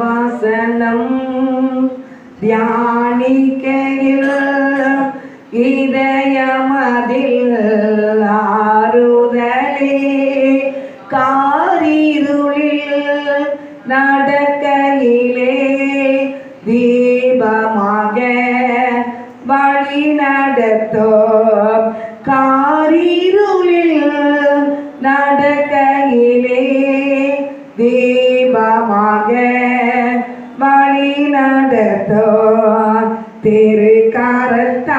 வாசனம் தியானிக்கையில் இதயமதில் ஆறுதலே காரிருளில் நடக்கையிலே தீபமாக வழி நடத்தும் காரிருளில் நடக்கையிலே தீபமாக வழி நடத்தும் திருக்கரத்தால்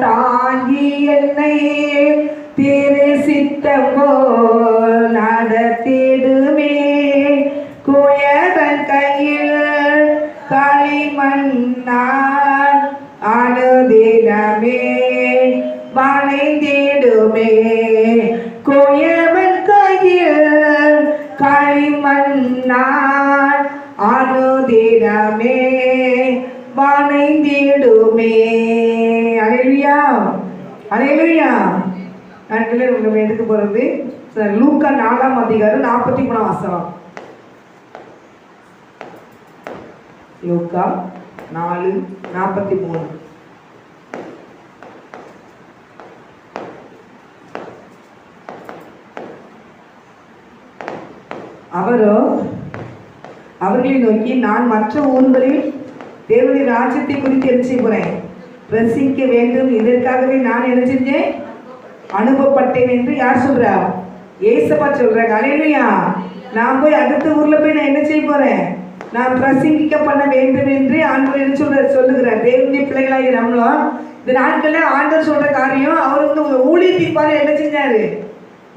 தாங்கி என்னை திரு சித்தம் போல் நடத்திடுமே குயவன் கையில் களிமண்ணால் அனுதினமே வளைந்திடுமே குயவன் கையில் களிமண்ணால் அனுதினமே வளைந்திடுமே. அல்லேலூயா அல்லேலூயா. நாட்களே நம்ம எடுக்க போகிறது லூக்கா 4ஆம் அதிகாரம் 43ஆம் வசனம். லூக்கா 4:43. அவரோ அவர்களை நோக்கி, நான் மற்ற ஊர்களில் தேவனுடைய ராஜ்யத்தை குறித்து என்ன செய்ய போறேன்? பிரசிக்க வேண்டும். இதற்காகவே நான் என்ன செஞ்சேன்? அனுபவப்பட்டேன் என்று யார் சொல்றா? ஏசப்பா சொல்றாங்க. அல்லேலூயா. நான் போய் அடுத்த ஊர்ல போய் நான் என்ன செய்ய போறேன்? நான் பிரசங்கிக்க பண்ண வேண்டும் என்று ஆண்டவர் என்ன சொல்லுகிறார். தேவனுடைய பிள்ளைகளாகி நம்மளும் இந்த நாட்கள்ல ஆண்டவர் சொல்ற காரியம் அவர் வந்து ஒரு ஊழியத்தின் பாரு என்ன செஞ்சாரு?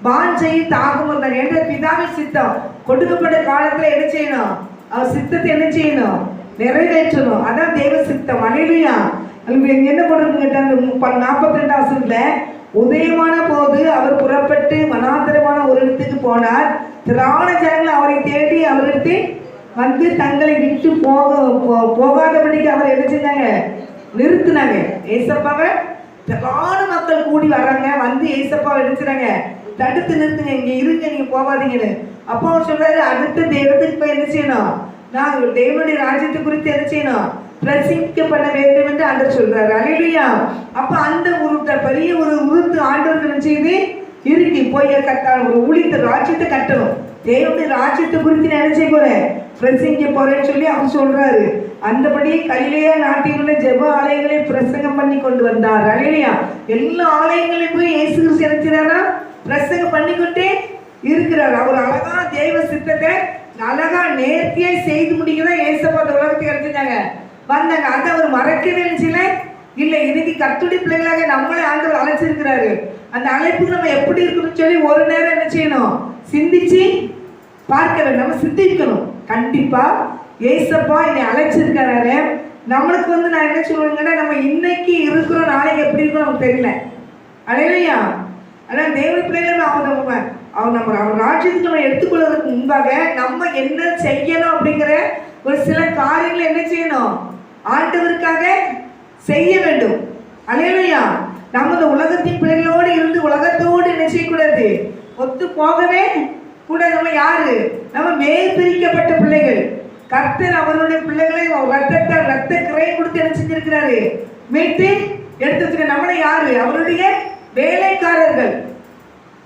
வாஞ்சையும் தாகம் இருந்தாங்க. என்ற பிதாவின் சித்தம் கொடுக்கப்பட்ட காலத்துல என்ன செய்யணும்? அவர் சித்தத்தை என்ன செய்யணும்? நிறைவேற்றணும். அதான் தேவ சித்தம். அல்லேலூயா. என்ன பண்ணுறது கேட்டால் 42 வசனத்துல உதயமான போது அவர் புறப்பட்டு வனாந்தரமான ஒரு இடத்துக்கு போனார். திராண ஜனங்கள் அவரை தேடி அவரிடத்து வந்து தங்களை விட்டு போகாதபடிக்கு அவர் என்ன செஞ்சாங்க? நிறுத்தினாங்க. ஏசப்பாவை திராண மக்கள் கூடி வராங்க. வந்து ஏசப்பாவை நினைச்சாங்க, தடுத்து நிறுத்துங்க, இங்க இருங்க, நீங்க போகாதீங்கன்னு. அப்போ அவர் சொல்றாரு, அடுத்த தேவத்துக்கு போய் என்ன செய்யணும்? நான் தேவனுடைய ராஜ்யத்தை குறித்து என்ன செய்யணும்? பிரசிக்க பண்ண வேண்டும் என்று ஆண்டவர் சொல்றாரு. அல்லேலூயா. அப்ப அந்த ஒரு பெரிய ஒரு உருத்து ஆண்டவர்கள் செய்து இறுக்கி போய் கட்டான ஒரு ஊழியத்தை ராஜ்யத்தை கட்டணும். தேவனுடைய ராஜ்யத்தை குறித்து நான் என்ன செய்ய போறேன்? பிரசங்கிக்க போறேன்னு சொல்லி அவர் சொல்றாரு. அந்தபடி கலிலேயா நாட்டில் உள்ள ஜெப ஆலயங்களை பிரசங்கம் பண்ணி கொண்டு வந்தார். அல்லேலூயா. எல்லா ஆலயங்களையும் போய் இயேசு கிறிஸ்து நினைச்சாரா? பிரசங்கம் பண்ணிக்கொண்டே இருக்கிறார். அவர் அழகா தேவ சித்தத்தை அழகா நேர்த்தியா செய்து முடிக்கதான் ஏசப்பா உலகத்துக்கு எடுத்துட்டாங்க வந்தாங்க. அதை அவர் மறக்கவே இல்லை. இன்னைக்கு கர்த்தருடைய பிள்ளைகளாக நம்மளே ஆண்டவர் அழைச்சிருக்கிறாரு. அந்த அழைப்புக்கு நம்ம எப்படி இருக்கணும்னு சொல்லி ஒரு நேரம் என்ன செய்யணும்? சிந்திச்சு பார்க்க வேண்டும். நம்ம சிந்திக்கணும். கண்டிப்பா ஏசப்பா என்னை அழைச்சிருக்கிறாரு. நம்மளுக்கு வந்து நான் என்ன சொல்லுவேங்கன்னா, நம்ம இன்னைக்கு இருக்கிறோம், நாளைக்கு எப்படி இருக்கணும் நமக்கு தெரியல. அல்லேலூயா. அதான் தேவனுடைய பிள்ளைகள் அவர் ராஜ்யத்துக்கு நம்ம எடுத்துக்கொள்வதற்கு முன்பாக நம்ம என்ன செய்யணும் அப்படிங்கிற ஒரு சில காரியங்களை என்ன செய்யணும்? ஆண்டவருக்காக செய்ய வேண்டும். அல்லேலூயா. நம்ம இந்த உலகத்தின் பிள்ளைகளோடு இருந்து உலகத்தோடு என்ன செய்யக்கூடாது? ஒத்து போகவே கூட. நம்ம யாரு? நம்ம மேல் பிரிக்கப்பட்ட பிள்ளைகள். கர்த்தர் அவருடைய பிள்ளைகளை ரத்த கிரையை கொடுத்து என்ன செஞ்சிருக்கிறாரு? மீட்டு எடுத்து வச்சுக்க. நம்மளை யாரு? அவருடைய வேலைக்காரர்கள்.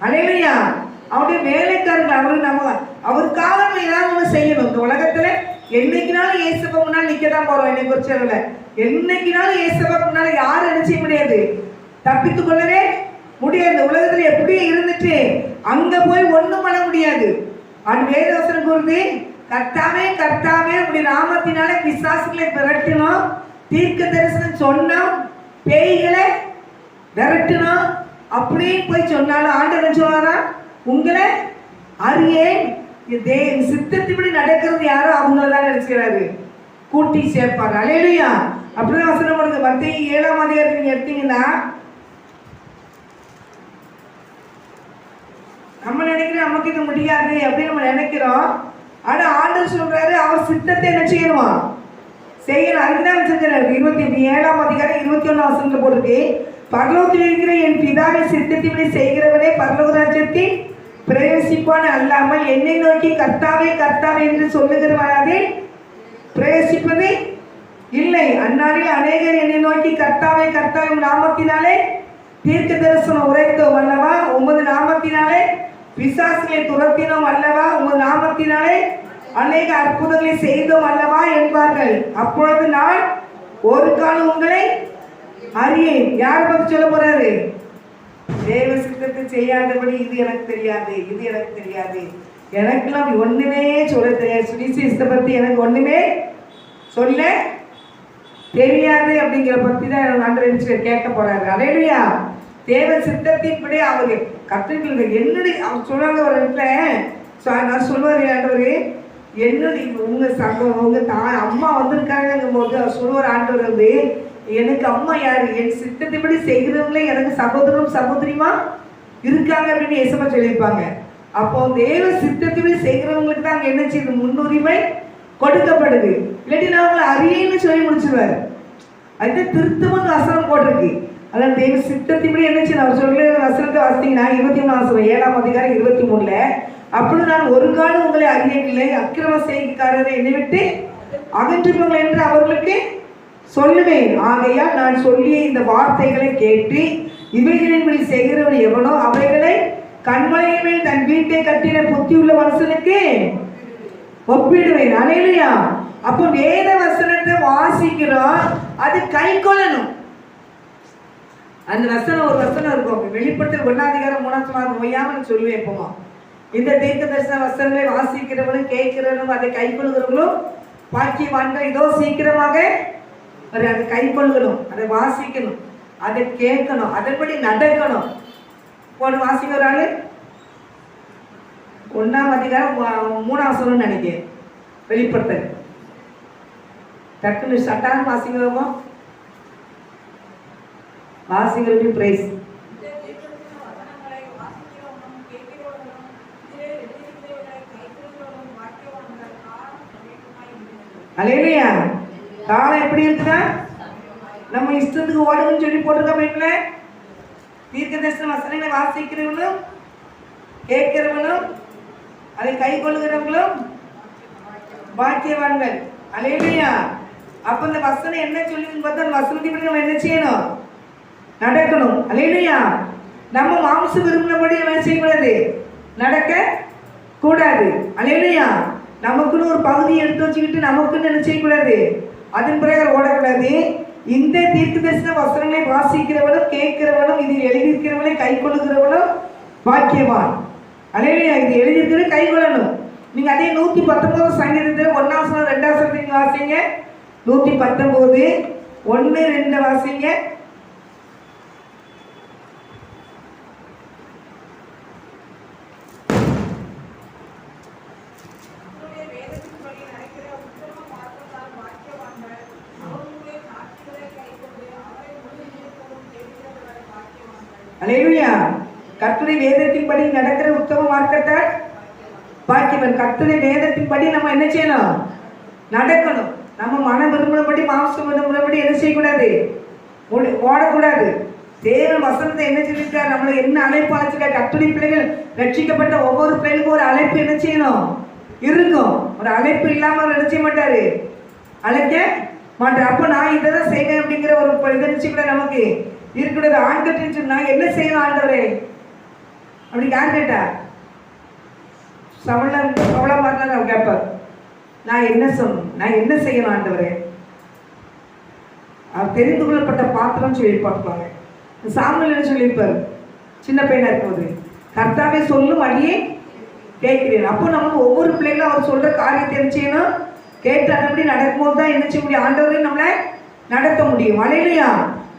அல்லேலூயா. அவருடைய வேலைக்காரர்கள். அவரு நம்ம அவருக்காக நம்ம ஏதாவது ஒன்று செய்யணும். இந்த உலகத்துல என்னைக்குனாலும் ஏசப்பா முன்னால் நிக்க தான் போறோம். என்னை குறிச்சவங்கள என்னைக்குனாலும் ஏசப்பா முன்னால யாரும் என்ன செய்ய முடியாது? தப்பித்துக் கொள்ளவே முடியாது. உலகத்துல எப்படியே இருந்துட்டு அங்க போய் ஒண்ணும் பண்ண முடியாது. அது வேதவசனம் கூறுது, கர்த்தாவே கர்த்தாவே அப்படி நாமத்தினால பிசாசுகளை விரட்டணும், தீர்க்க தரிசனம் சொன்னோம், பேய்களை விரட்டணும் அப்படின்னு போய் சொன்னாலும் ஆண்டவன் சொல்றாரா? உங்களை அறியேன். சித்தத்தின்படி நடக்கிறது யாரோ அவங்களதான் நினைச்சுக்கிறாரு, கூட்டி சேர்ப்பாரு. அல்லேலூயா. அப்படிதான் வசனம் வருது. மத்தேயு 7ஆம் அதிகாரத்தை நீங்க எடுத்தீங்கன்னா, நம்ம நினைக்கிறோம் நமக்கு இது முடியாது அப்படின்னு நம்ம நினைக்கிறோம். ஆனா ஆண்டவர் சொல்றாரு, அவர் சித்தத்தை என்ன செய்யணுமா? செய்யணும். அதுக்குதான் வச்சிருக்கிறாரு. 27ஆம் அதிகாரம் 21ஆம் வசனத்துல போட்டிருக்கு, பரலோகத்தில் இருக்கிற என் பிதாவின் சித்தத்தின்படி செய்கிறவனே பரலோக ராஜ்யத்தின் பிரவேசிப்பான் அல்லாமல் என்னை நோக்கி கர்த்தாவே கர்த்தாவே என்று சொல்லுகிறவராதே பிரவேசிப்பது இல்லை. அந்நாளில் அநேகர் என்னை நோக்கி கர்த்தாவே கர்த்தாவே நாமத்தினாலே தீர்க்க தரிசனம் உரைத்தோம் அல்லவா, உமது நாமத்தினாலே பிசாசுகளை துரத்தினோம் அல்லவா, உமது நாமத்தினாலே அநேக அற்புதங்களை செய்தோம் அல்லவா என்பார்கள். அப்பொழுது நான் ஒரு காலம் உங்களை அறியேன். யார் பற்றி சொல்ல போறாரு? தேவ சித்தத்தை செய்யாதபடி இது எனக்கு தெரியாது, இது எனக்கு தெரியாது, எனக்கெல்லாம் ஒண்ணுமே சொல்ல தெரியாது, சுவிசேஷத்தை பத்தி எனக்கு ஒண்ணுமே சொல்ல தெரியாது அப்படிங்கிற பத்தி தான் ஆண்டவர் கேட்க போறாரு. அல்லேலூயா. தேவ சித்தத்தின்படி அவரு கற்றுக்கிறது என்னடி அவங்க சொல்றாங்க ஒரு இடத்துல. நான் சொல்லுவாரு ஆண்டவர் என்னடி உங்க உங்க அம்மா வந்திருக்காங்கும் போது அவர் சொல்லுவார் ஆண்டவர் வந்து எனக்கு அம்மா யாரு, என் சித்தத்தைப்படி செய்கிறவங்களே எனக்கு சகோதரரும் சகோதரியுமா இருக்காங்க அப்படின்னு ஏசப்பா சொல்லியிருப்பாங்க. அப்போ தேவ சித்தத்தைப்படி செய்கிறவங்களுக்கு தான் அங்கே என்ன செய்யுது, முன்னுரிமை கொடுக்கப்படுது. இல்லாட்டி நான் அவங்களை அறியேன்னு சொல்லி முடிச்சிருவாரு. அது திருத்தமும் வசனம் போட்டிருக்கு. அதான் தேவ சித்தத்தின்படி என்ன செய்யணும் அவர் சொல்ற வசனத்தை வாசித்தீங்கன்னா 23 7ஆம் அதிகாரம் 23 அப்பொழுது நான் ஒரு காலம் உங்களை அறியவில்லை, அக்கிரம செய்கைக்காரரை என்னை விட்டு அகற்றுங்கள் என்று அவர்களுக்கு சொல்லுவேன். ஆகையால் நான் சொல்லிய இந்த வார்த்தைகளை கேட்டு இவைகளின்படி செய்கிறவன் எவனோ அவைகளை கண்மலையின் மேல் தன் வீட்டை கட்டின புத்தியுள்ள மனுஷனுக்கு ஒப்பிடுவேன். அல்லேலூயா. அப்போ வேத வசனத்தை வாசிக்கிறோம், அது கை கொள்ளணும். அந்த வசனம் ஒரு வசனம் இருக்கும், வெளிப்படுத்தல் 1ஆம் அதிகாரம் 3ஆம் வசனம் ஓயாமல் சொல்லுவேன். எப்போமா இந்த தீர்க்க தரிசன வசனங்களை வாசிக்கிறவனும் கேட்கிறவனும் அதை கை கொள்கிறவங்களும் பாக்கியவான்கள். இதோ சீக்கிரமாக அதை கை கொள்ளணும், அதை வாசிக்கணும், அதை கேட்கணும், அதன்படி நடக்கணும். போன வாசிக்க ஒரு ஆளு 1ஆம் அதிகாரம் 3ஆம் வசனம் நினைக்கிறேன். வெளிப்படுத்தல் டக்குன்னு சட்டான வாசிக்கிறோமோ வாசிக்கிறது பிரைஸ். அல்லேலூயா. காலம் எப்படி இருக்குதா, நம்ம இஷ்டத்துக்கு ஓடுன்னு சொல்லி போட்டிருக்க. தீர்க்க தரிசன வசனங்களை வாசிக்கிறவங்களும் கேட்கிறவங்களும் அதை கை கொள்ளுகிறவங்களும் பாக்கியவான்கள். அல்லேலூயா. அப்ப இந்த வசனம் என்ன சொல்லுதுன்னு பார்த்தா அந்த வசனத்தை நம்ம என்ன செய்யணும், நடக்கணும். அல்லேலூயா. நம்ம மாம்ச விரும்பினபடி என்ன செய்யக்கூடாது, நடக்க கூடாது. அல்லேலூயா. நமக்குன்னு ஒரு பகுதியை எடுத்து வச்சுக்கிட்டு நமக்குன்னு என்ன செய்யக்கூடாது, அதன் பிறகு ஓடக்கூடாது. இந்த தீர்க்க தரிசன வசனங்களை வாசிக்கிறவனும் கேட்கிறவனும் இதில் எழுதியிருக்கிறவனை கை கொள்ளுகிறவனும் பாக்கியவான். அல்லேலூயா. இது எழுதியிருக்கிறது கை கொள்ளணும். நீங்க அதே 119 சங்கீதத்தில் 1ஆம் வசனம் 2ஆம் வசனத்தை வாசிங்க. 119 1 2 வாசிங்க. அல்லேலூயா. கர்த்தருடைய வேதத்தின்படி நடக்கிற உத்தம மார்க்கத்தால் பாக்கியவன். கர்த்தருடைய வேதத்தின்படி நம்ம என்ன செய்யணும், நடக்கணும். நம்ம மன விரும்பினபடி மாம்சம் விரும்பினபடி என்ன செய்யக்கூடாது, ஓடக்கூடாது. தேவன் வசனத்தை என்ன சொல்லியிருக்கார், நம்மளை என்ன அழைப்பு அழைச்சிருக்கார். கர்த்தருடைய பிள்ளைகள் ரட்சிக்கப்பட்ட ஒவ்வொரு பிள்ளைகளுக்கும் ஒரு அழைப்பு என்ன செய்யணும் இருக்கும். ஒரு அழைப்பு இல்லாம அவர் என்ன செய்ய மாட்டாரு, அழைக்க மாட்டார். அப்போ நான் இதை தான் செய்வேன் அப்படிங்கிற ஒரு நினைச்சு கூட நமக்கு இருக்கிறது. ஆண்கிட்ட சொன்னா என்ன செய்யணும் ஆண்டவரே அப்படி யார் கேட்டா சவள மாதிரி அவர் கேட்பார். நான் என்ன சொல்லணும், நான் என்ன செய்யணும் ஆண்டவரே. அவர் தெரிந்து கொள்ளப்பட்ட பாத்திரம் சொல்லி பார்ப்பாங்க. சாமுவேல் என்ன சொல்லியிருப்பார், சின்ன பையனா இருக்கும்போது கர்த்தாவே சொல்லும் அடியே கேட்கிறேன். அப்போ நம்ம ஒவ்வொரு பிள்ளைகளும் அவர் சொல்ற காரியத்தை என்ன செய்யணும், கேட்டு அதன்படி நடக்கும்போது தான் என்ன செய்ய முடியும், ஆண்டவரையும் நம்மளை நடத்த முடியும். அல்லேலூயா.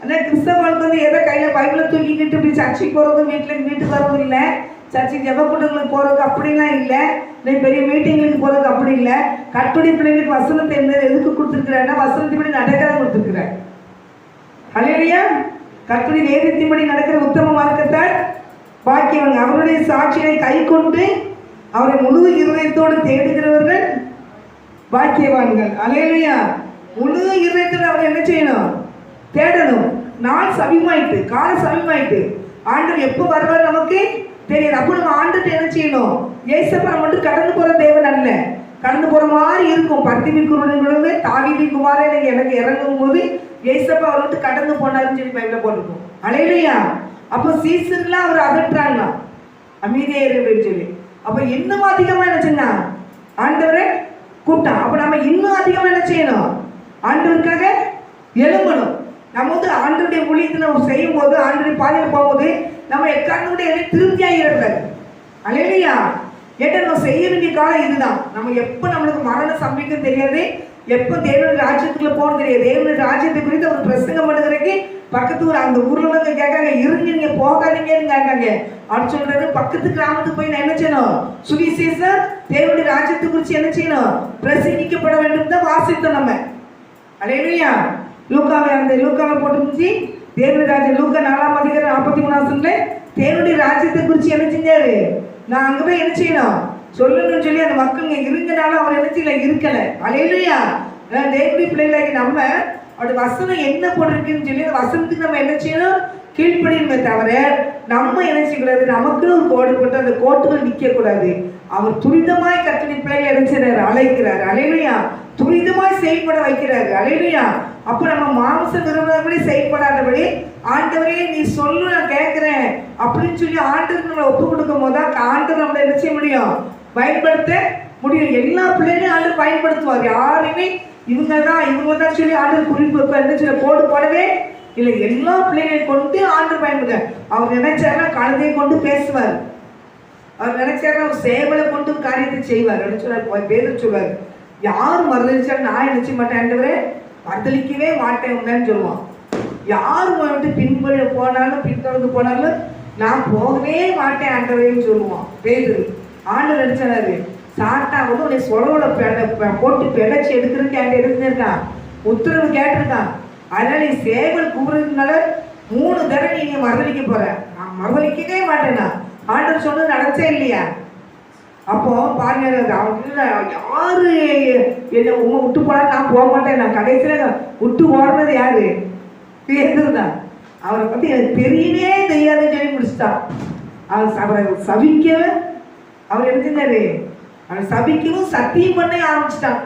ஆனால் கிறிஸ்தவர்களுக்கு வந்து எதை கையில் பைபிளை தூக்கிக்கிட்டு இப்படி சர்ச்சைக்கு போகிறதும் வீட்டுக்கு வரதும் இல்லை, சர்ச்சைக்கு ஜெப கூட்டங்களுக்கு போகிறதுக்கு அப்படிலாம் இல்லை, இல்லை பெரிய மீட்டிங்களுக்கு போகிறதுக்கு அப்படி இல்லை. கட்டுரை பிள்ளைங்களுக்கு வசனத்தை என்ன எதுக்கு கொடுத்துருக்குறாருன்னா வசனத்தின்படி நடக்கிறத கொடுத்துருக்குறார். அல்லேலூயா. கட்டுரை வேதத்தின்படி நடக்கிற உத்தம மார்க்கத்தால் பாக்கியவங்க. அவருடைய சாட்சியை கை கொண்டு அவரை முழு இருதயத்தோடு தேடுகிறவர்கள் பாக்கியவான்கள். அல்லேலூயா. முழு இருதயத்தோடு அவரை என்ன செய்யணும், தேடணும். நாள் சமீபமாயிட்டு, கால சமீபமாயிட்டு. ஆண்டவர் எப்போ வருவார் நமக்கு தெரியாது. அப்போ நம்ம ஆண்டுட்டு என்ன செய்யணும்? ஏசப்பா மட்டும் கடந்து போற தேவன் அல்ல, கடந்து போற மாதிரி இருக்கும். பர்த்திமின் குருடன்களே தாவீதின் குமாரன் எனக்கு இறங்கும் போது ஏசப்பா அவர் வந்து கடந்து போனாருன்னு சொல்லி பைபிள்ல போட்டிருக்கும். அல்லேலூயா. அப்போ சீசன்லாம் அவர் அதட்டுறாங்க, அமைதியா இருக்கு சொல்லி. அப்ப இன்னும் அதிகமா என்ன செய்யணும்? ஆண்டவரை கூட்டம். அப்ப நம்ம இன்னும் அதிகமா என்ன செய்யணும்? ஆண்டவருக்காக எழும்பணும். நம்ம வந்து ஆண்டவருடைய ஊழியத்தை நம்ம செய்யும் போது, ஆண்டவருடைய பாதையில் போகும்போது நம்ம எக்காரணமுடைய திருப்தியாக இருக்கிறது. அல்லேலூயா. ஏன்னா நம்ம செய்ய வேண்டிய காலம் இதுதான். நம்ம எப்போ நம்மளுக்கு மரணம் சம்பவிக்கும் தெரியாது, எப்போ தேவனுடைய ராஜ்யத்துக்குள்ள போகணும் தெரியாது. தேவனுடைய ராஜ்யத்தை குறித்து ஒரு பிரசங்கம் பண்ணுறதுக்கு பக்கத்து ஊர் அந்த ஊர்ல வந்து கேட்காங்க, இருங்க நீங்க போகாதீங்கன்னு கேட்காங்க. அப்படி சொல்றது பக்கத்து கிராமத்துக்கு போய் நான் என்ன செய்யணும்? சுவிசேஷம் தேவனுடைய ராஜ்யத்தை குறித்து என்ன செய்யணும்? பிரசங்கிக்கப்பட வேண்டும் தான் வாசித்தோம் நம்ம. அல்லேலூயா. லூக்காவை அந்த லூக்காவை போட்டுருந்துச்சு தேவனுடைய ராஜ்யம். லூக்கா 4ஆம் அதிகாரம் 43 தேவனுடைய ராஜ்யத்தை குறித்து என்ன செஞ்சாரு? நான் அங்கே போய் என்ன செய்யணும் சொல்லணும்னு சொல்லி அந்த மக்கள் இருங்கனாலும் அவர் என்ன செய்யல, இருக்கல. அல்லேலூயா. தேவனுடைய பிள்ளைகளாகி நம்ம அவருடைய வசனம் என்ன போட்டிருக்குன்னு சொல்லி அந்த வசனத்துக்கு நம்ம என்ன செய்யணும்? கீழ்ப்படியுமே தவிர நம்ம என்ன செய்யக்கூடாது? நமக்குன்னு ஒரு கோடு போட்டு அந்த கோட்டுகள் நிற்கக்கூடாது. அவர் துரிதமாய் கர்த்தருடைய பிள்ளைகளை என்ன செய்றாரு? அழைக்கிறார். அல்லேலூயா. துரிதமாய் செயல்பட வைக்கிறாரு. அல்லேலூயா. அப்போ நம்ம மாம்சம் விரும்புறபடி செயல்படாதபடி ஆண்டவரே நீ சொல்லு நான் கேட்கிறேன் அப்படின்னு சொல்லி ஆண்டவருக்கு நம்மளை ஒப்பு கொடுக்கும் போது தான் ஆண்டவர் நம்மளை என்ன செய்ய முடியும்? பயன்படுத்த முடியும். எல்லா பிள்ளைகளையும் ஆண்டவர் பயன்படுத்துவார். யாருமே இவங்க தான் சொல்லி ஆண்டவர் குறிப்பு என்ன சொல்ல கோடு போடவே இல்லை. எல்லா பிள்ளைகளையும் கொண்டு ஆண்டவர் பயன்படுத்த. அவர் நினைச்சாருன்னா கழுதையை கொண்டு பேசுவார், அவர் நினைச்சாருன்னா ஒரு சேவலை கொண்டு காரியத்தை செய்வார். அப்படின்னு சொல்றாரு பேர் சொல்வார். யார் மறுதளிச்சாலும் நான் நினைச்ச மாட்டேன் ஆண்டவரே, மறுதளிக்கவே மாட்டேன் சொல்லுவான். யார் வந்துட்டு பின்பற்றி போனாலும் பின்தொடர்ந்து போனாலும் நான் போகவே மாட்டேன் ஆண்டவரேன்னு சொல்லுவான் பேரு. ஆண்டவர் நினைச்சாரு சாட்டா வந்து உன்னை சொலோட போட்டு பிழைச்சி எடுக்கிறதுக்கு என்கிட்ட எடுத்துருக்கான், உத்தரவு கேட்டிருக்கான். அதனால நீ சேவல் கூப்பிடுறதுனால 3 தடவை நீங்க மறுதளிக்க போற. நான் மறுதளிக்கவே மாட்டேன்னா ஆண்டவர் சொன்னது நடச்சே இல்லையா? அப்போ பாருங்க, யாரு என்ன உங்க விட்டு போனா நான் போக மாட்டேன். நான் கடைசியில விட்டு ஓடுறது யாரு? பேருதான். அவரை பத்தி எனக்கு தெரியவே தெரியாதுன்னு சொல்லி முடிச்சுட்டான். அவரை சபிக்கவே அவர் எடுத்துட்டாரு. அவன் சபிக்கவும் சத்தியம் பண்ண ஆரம்பிச்சுட்டான்.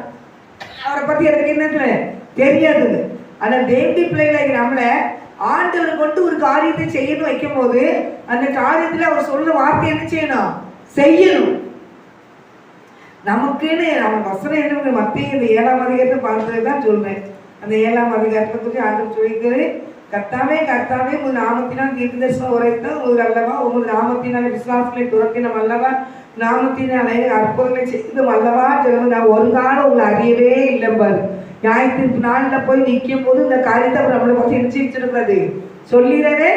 அவரை பத்தி எனக்கு என்ன தெரியாது. ஆனா தேவனுடைய பிள்ளைகளை நம்மள ஆண்டவர் கொண்டு ஒரு காரியத்தை செய்யணும் வைக்கும் போது அந்த காரியத்துல அவர் சொல்ற வார்த்தை என்ன செய்யணும்? செய்யணும். நமக்குன்னு அவன் வசனம் என்ன மத்திய இந்த 7ஆம் அதிகாரத்தை பார்த்துதான் சொல்றேன். அந்த 7ஆம் அதிகாரத்தை பற்றி ஆண்டவர் சொல்லிக்கிறது, கர்த்தாவே கர்த்தாவே உங்கள் நாமத்தினால் தீர்க்கதரிசனம் உரைத்தோம் உங்கள் அல்லவா, உங்கள் நாமத்தினால் விசுவாசங்களை துரத்தினோம் அல்லவா, நாமத்தினாலே அற்புதங்களை செய்தோம் அல்லவா சொல்லுங்க. நான் ஒரு காலம் உங்களை அறியவே இல்லை பாரு. நியாயத்திற்கு நாளில் போய் நிற்கும் போது இந்த காரியத்தை அவர் நம்மளை பற்றி நிச்சயிச்சிருக்கிறது சொல்லிடவே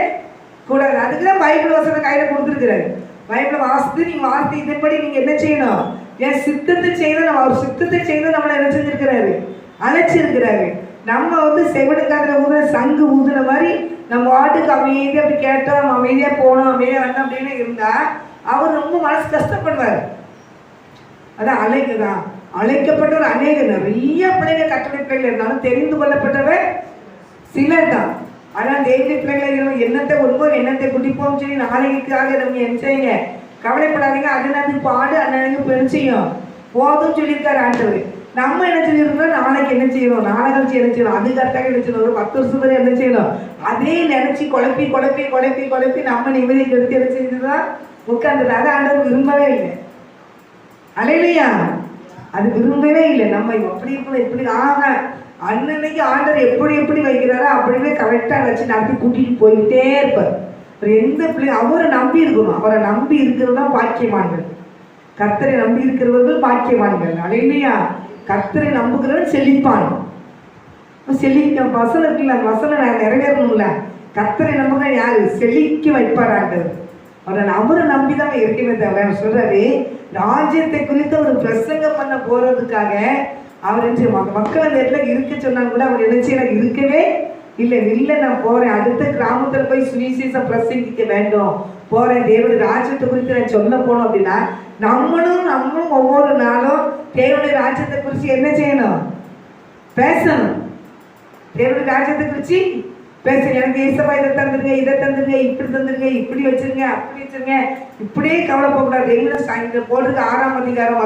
கூடாது. அதுக்குதான் பைபிள் வசனம் கையில் கொடுத்துருக்கிறாரு. பைபிளை வாசித்து நீங்கள் வாசித்து இதன்படி நீங்கள் என்ன செய்யணும்? என் சித்தத்தை செய்யணும். நம்ம அவர் சித்தத்தை செய்யணும் நம்மளை என்ன செஞ்சிருக்கிறாரு? அழைச்சிருக்கிறாரு. நம்ம வந்து செவனுக்காக ஊத சங்கு ஊதுன மாதிரி நம்ம வாட்டுக்கு அமைதியாக அப்படி கேட்டோம், நம்ம அமைதியாக போனோம், அமைதியாக வேண்டாம் அப்படின்னு இருந்தால் அவர் ரொம்ப மனசு கஷ்டப்படுவார். அதான் அழைக்குதான் அழைக்கப்பட்டவர் அநேக நிறைய பிள்ளைங்க கட்டளை பிள்ளைகள் இருந்தாலும் தெரிந்து கொள்ளப்பட்டவர் சிலர் தான். ஆனால் தேவனுடைய பிள்ளைகளை எண்ணத்தை ஒன்பது எண்ணத்தை குடிப்போம் சொல்லி நாளைக்காக நம்ம என்ன செய்யுங்க, கவலைப்படாதீங்க. அதனால பாடு அண்ணனுக்கு பெருசையும் போதும் சொல்லியிருக்காரு ஆண்டவர். நம்ம என்ன செஞ்சிருக்கோம்? நாளைக்கு என்ன செய்யணும், நாளை கழிச்சு என்ன செய்யணும், அது கரெக்டாக என்ன செய்யணும், ஒரு 10 வருஷம் வரை என்ன செய்யணும், அதே நினைச்சு குழப்பி குழப்பி குழப்பி குழப்பி நம்ம நிம்மதி கெடுத்து என்ன செஞ்சுதான் உட்கார்ந்துட்டு. அதை ஆண்டவர் விரும்பவே இல்லை. அல்லேலூயா. அது விரும்பவே இல்லை. நம்ம எப்படி இருக்கணும், இப்படி அன்னைக்கு ஆண்டவர் எப்படி எப்படி வைக்கிறாரோ அப்படியே கரெக்டாக வச்சு நடத்தி கூட்டிகிட்டு போயிட்டே இருப்பார். எந்த பிள்ளை அவரை நம்பி இருக்கணும். அவரை நம்பி இருக்கிறது தான் பாக்கியவான்கள். கர்த்தரை நம்பி இருக்கிறவர்கள் பாக்கியவான்கள். அல்லேலூயா. கர்த்தரை நம்புகிறவன் செழிப்பான். செழிக்க வசனம் இருக்குல்ல, அந்த வசனம் நிறைவேறணும்ல. கர்த்தரை நம்புகிற யாரு? செழிக்க வைப்பார் ஆண்டவர். அவரை நம்பி தான் இருக்கவே தவிர சொல்றாரு ராஜ்யத்தை குறித்து ஒரு பிரசங்கம் பண்ண போறதுக்காக அவர் மக்கள் அந்த இடத்துல இருக்க சொன்னாங்க கூட அவர் நினைச்சு எனக்கு இருக்கவே இல்லை. இல்லை நான் போறேன், அடுத்த கிராமத்தில் போய் சுவிசேஷம் பிரசங்கிக்க வேண்டும் போறேன், தேவனுடைய ராஜ்யத்தை குறித்து நான் சொல்ல போனோம் அப்படின்னா நம்மளும் ஒவ்வொரு நாளும் தேவனுடைய ராஜ்யத்தை குறித்து என்ன செய்யணும்? பேசணும். தேவனுடைய ராஜ்யத்தை குறித்து பேச எனக்கு ஏசப்பா இதை தந்துருங்க, இதை தந்துருங்க, இப்படி தந்துருங்க, இப்படி வச்சிருங்க, அப்படி வச்சிருங்க, இப்படியே கவலைப்படக்கூடாது. எங்க போடுறதுக்கு 6ஆம் அதிகாரம்